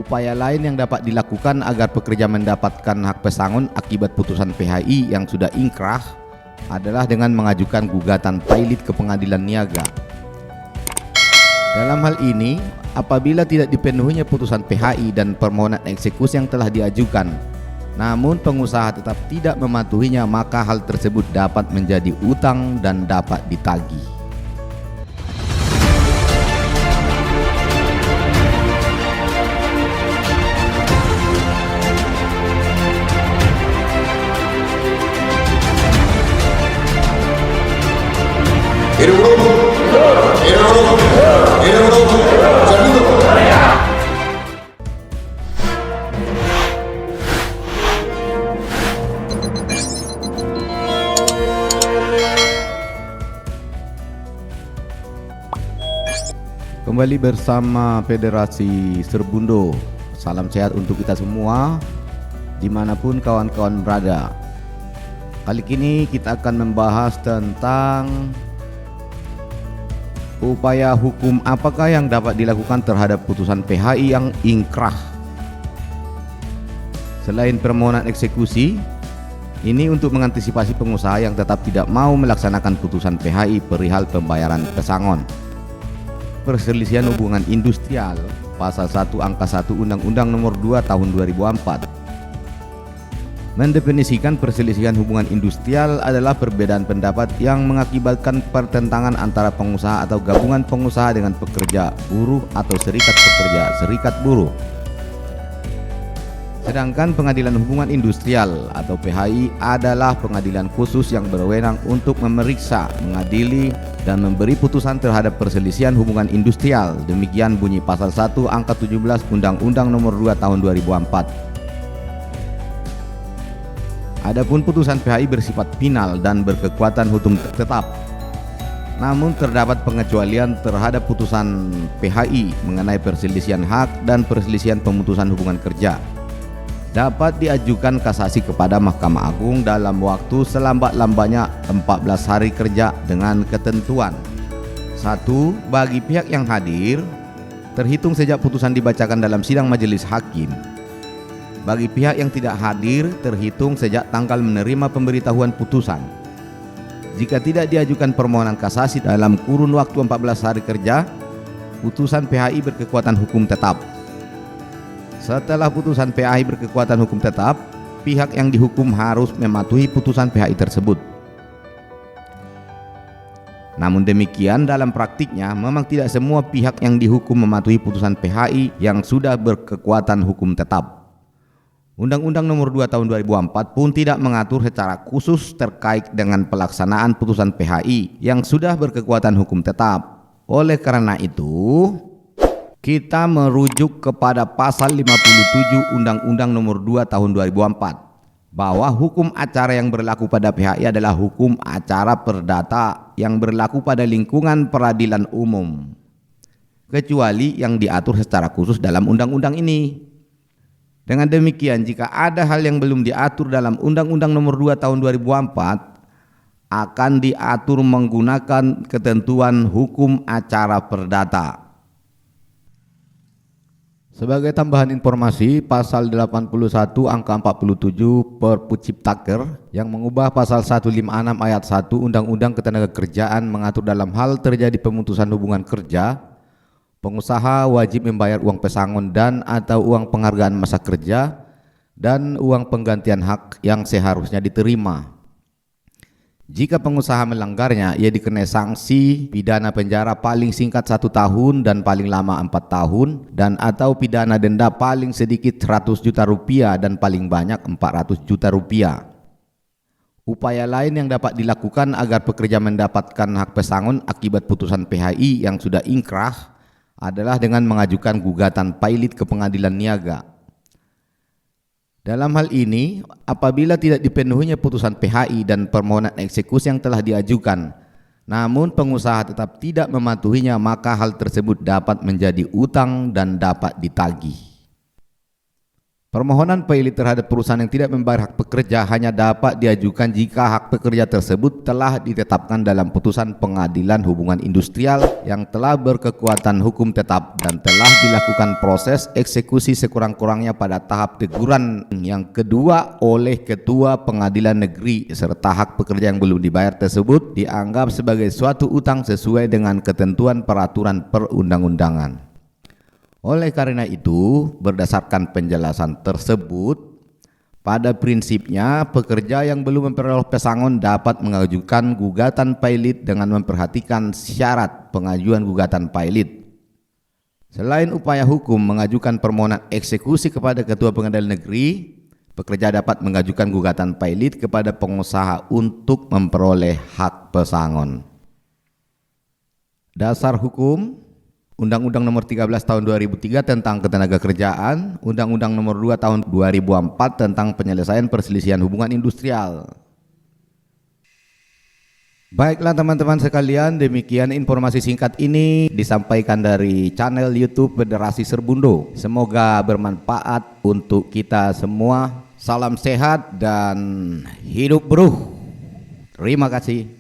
Upaya lain yang dapat dilakukan agar pekerja mendapatkan hak pesangon akibat putusan PHI yang sudah ingkrah adalah dengan mengajukan gugatan pailit ke pengadilan niaga. Dalam hal ini, apabila tidak dipenuhinya putusan PHI dan permohonan eksekusi yang telah diajukan, namun pengusaha tetap tidak mematuhinya, maka hal tersebut dapat menjadi utang dan dapat ditagih. Kembali bersama Federasi Serbundo. Salam sehat untuk kita semua dimanapun kawan-kawan berada. Kali ini kita akan membahas tentang upaya hukum apakah yang dapat dilakukan terhadap putusan PHI yang ingkrah. Selain permohonan eksekusi, ini untuk mengantisipasi pengusaha yang tetap tidak mau melaksanakan putusan PHI perihal pembayaran pesangon. Perselisihan hubungan industrial Pasal 1 Angka 1 Undang-Undang Nomor 2 Tahun 2004 mendefinisikan perselisihan hubungan industrial adalah perbedaan pendapat yang mengakibatkan pertentangan antara pengusaha atau gabungan pengusaha dengan pekerja, buruh atau serikat pekerja, serikat buruh. Sedangkan Pengadilan Hubungan Industrial atau PHI adalah pengadilan khusus yang berwenang untuk memeriksa, mengadili, dan memberi putusan terhadap perselisihan hubungan industrial. Demikian bunyi Pasal 1 Angka 17 Undang-Undang Nomor 2 Tahun 2004. Adapun putusan PHI bersifat final dan berkekuatan hukum tetap. Namun terdapat pengecualian terhadap putusan PHI mengenai perselisihan hak dan perselisihan pemutusan hubungan kerja. Dapat diajukan kasasi kepada Mahkamah Agung dalam waktu selambat-lambatnya 14 hari kerja dengan ketentuan: 1. Bagi pihak yang hadir, terhitung sejak putusan dibacakan dalam sidang majelis hakim. Bagi pihak yang tidak hadir, terhitung sejak tanggal menerima pemberitahuan putusan. Jika tidak diajukan permohonan kasasi dalam kurun waktu 14 hari kerja, putusan PHI berkekuatan hukum tetap. Setelah putusan PHI berkekuatan hukum tetap, pihak yang dihukum harus mematuhi putusan PHI tersebut. Namun demikian, dalam praktiknya memang tidak semua pihak yang dihukum mematuhi putusan PHI yang sudah berkekuatan hukum tetap. Undang-Undang Nomor 2 Tahun 2004 pun tidak mengatur secara khusus terkait dengan pelaksanaan putusan PHI yang sudah berkekuatan hukum tetap. Oleh karena itu, kita merujuk kepada Pasal 57 Undang-Undang Nomor 2 Tahun 2004 bahwa hukum acara yang berlaku pada PHI adalah hukum acara perdata yang berlaku pada lingkungan peradilan umum, kecuali yang diatur secara khusus dalam undang-undang ini. Dengan demikian, jika ada hal yang belum diatur dalam Undang-Undang Nomor 2 Tahun 2004 akan diatur menggunakan ketentuan hukum acara perdata. Sebagai tambahan informasi, Pasal 81 Angka 47 Perpu Ciptaker yang mengubah Pasal 156 Ayat 1 Undang-Undang Ketenagakerjaan mengatur dalam hal terjadi pemutusan hubungan kerja, pengusaha wajib membayar uang pesangon dan atau uang penghargaan masa kerja dan uang penggantian hak yang seharusnya diterima. Jika pengusaha melanggarnya, ia dikenai sanksi pidana penjara paling singkat 1 tahun dan paling lama 4 tahun dan atau pidana denda paling sedikit 100 juta rupiah dan paling banyak 400 juta rupiah. Upaya lain yang dapat dilakukan agar pekerja mendapatkan hak pesangon akibat putusan PHI yang sudah ingkrah adalah dengan mengajukan gugatan pailit ke pengadilan niaga. Dalam hal ini, apabila tidak dipenuhinya putusan PHI dan permohonan eksekusi yang telah diajukan, namun pengusaha tetap tidak mematuhinya, maka hal tersebut dapat menjadi utang dan dapat ditagih. Permohonan pailit terhadap perusahaan yang tidak membayar hak pekerja hanya dapat diajukan jika hak pekerja tersebut telah ditetapkan dalam putusan pengadilan hubungan industrial yang telah berkekuatan hukum tetap dan telah dilakukan proses eksekusi sekurang-kurangnya pada tahap teguran yang kedua oleh ketua pengadilan negeri, serta hak pekerja yang belum dibayar tersebut dianggap sebagai suatu utang sesuai dengan ketentuan peraturan perundang-undangan. Oleh karena itu, berdasarkan penjelasan tersebut, pada prinsipnya pekerja yang belum memperoleh pesangon dapat mengajukan gugatan pailit dengan memperhatikan syarat pengajuan gugatan pailit. Selain upaya hukum mengajukan permohonan eksekusi kepada ketua pengadilan negeri, pekerja dapat mengajukan gugatan pailit kepada pengusaha untuk memperoleh hak pesangon. Dasar hukum: Undang-Undang Nomor 13 Tahun 2003 tentang Ketenagakerjaan, Undang-Undang Nomor 2 Tahun 2004 tentang Penyelesaian Perselisihan Hubungan Industrial. Baiklah teman-teman sekalian, demikian informasi singkat ini disampaikan dari channel YouTube Federasi Serbundo. Semoga bermanfaat untuk kita semua. Salam sehat dan hidup beruh. Terima kasih.